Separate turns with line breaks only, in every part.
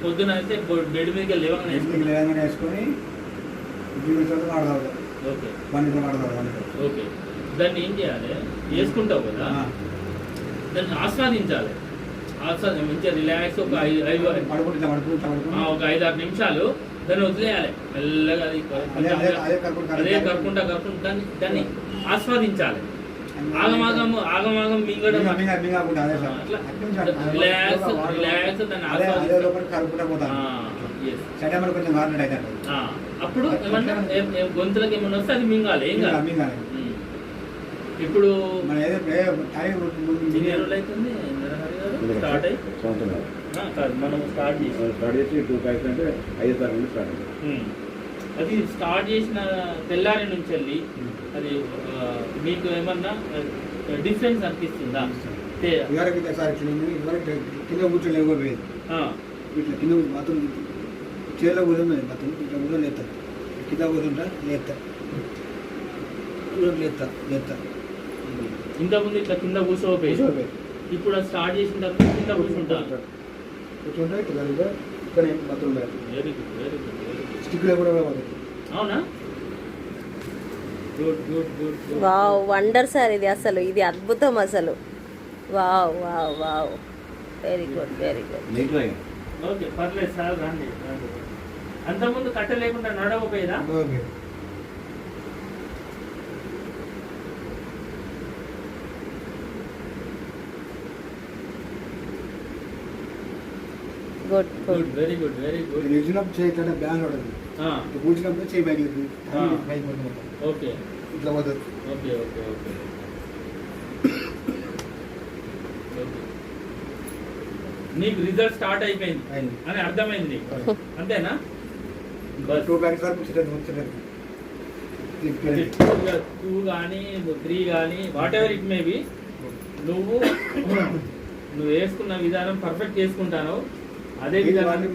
పొద్దున అయితే బెడ్ మీద లేవగానే
వేసుకొని వాడతావు.
ఓకే
బండి వాడతావు.
ఓకే, దాన్ని ఏం చేయాలి? వేసుకుంటావు కదా, దాన్ని ఆస్వాదించాలి. మంచిగా రిలాక్స్ ఒక 5-6 నిమిషాలు దాన్ని వదిలేయాలి. మెల్లగా అదే కరుకుంటా దాన్ని ఆస్వాదించాలి. ఆగమాగం మింగడం రిలాక్స్ దాన్ని అప్పుడు ఏమన్నా గొంతులకు ఏమన్నా వస్తే అది మింగాలి. ఏం కాదు. ఇప్పుడు ఎన్ని రోజులు అవుతుంది స్టార్ట్ అయ్యి? మనం స్టార్ట్ చేసి
2 5 అంటే 5 తారీఖు స్టార్ట్ అయింది.
అది స్టార్ట్ చేసిన తెల్లారి నుంచి వెళ్ళి అది మీకు ఏమన్నా డిఫరెన్స్ అనిపిస్తుందా?
కింద కూర్చొని ఇట్లా కింద మాత్రం చేలో కూర్చొని మాత్రం ఇట్లా కూర్చొని లేస్తారు. కింద కూర్చుంటా లేస్తా.
ఇంతకుముందు ఇట్లా కింద కూర్చోపోయి ఇప్పుడు స్టార్ట్ చేసిన తర్వాత కింద కూర్చుంటా.
కూర్చుంటే ఇక్కడ మాత్రం
వెరీ గుడ్, వెరీ గుడ్.
స్టిక్లో కూడా
అవునా? Good good good.
Wow, wonder sir ఇది. అసలు ఇది అద్భుతం అసలు. Wow wow wow, very good, very good.
Okay, పర్లేదు సార్, రండి. అంతకుముందు కట్ట లేకుండా నడవపోయేదా?
Good good,
very good, very good.
నిలిచినప్పుడు చేయి ఇట్లా బ్యాన్ పడదు. కూర్చున్నప్పుడు చేయి బయట
ఓకే,
ఇట్లా పోతుంది.
Okay okay okay. నీకు రిజల్ట్ స్టార్ట్ అయిపోయింది అని అర్థమైంది నీకు, అంతేనా?
2 ప్యాకెట్స్ వరకు
2 కానీ 3 కానీ what ever it may be, నువ్వు వేసుకున్న విధానం పర్ఫెక్ట్ చేసుకుంటాను. అదే విధానం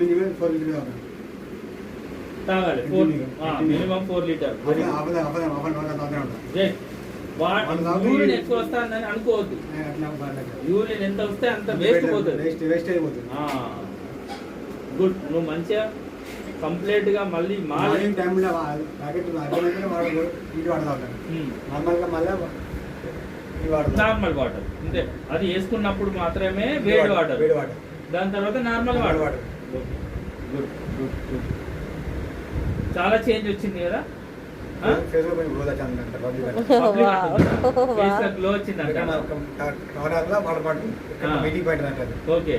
తాగాలి. Minimum 4 litre. యూరిన్ ఎక్కువ వస్తుందని అనుకోవద్దు. యూరిన్ ఎంత వస్తే అంత వేస్ట్ పోతుంది. గుడ్. నువ్వు మంచిగా కంప్లీట్ గా మళ్ళీ
మార్నింగ్ టైంలో
నార్మల్ వాటర్ అంతే. అది వేసుకున్నప్పుడు మాత్రమే వేడి వాటర్, దాని తర్వాత normal water. Good good good. చాలా చేంజ్ వచ్చింది కదా? గ్లో వచ్చిందంట. ఓకే.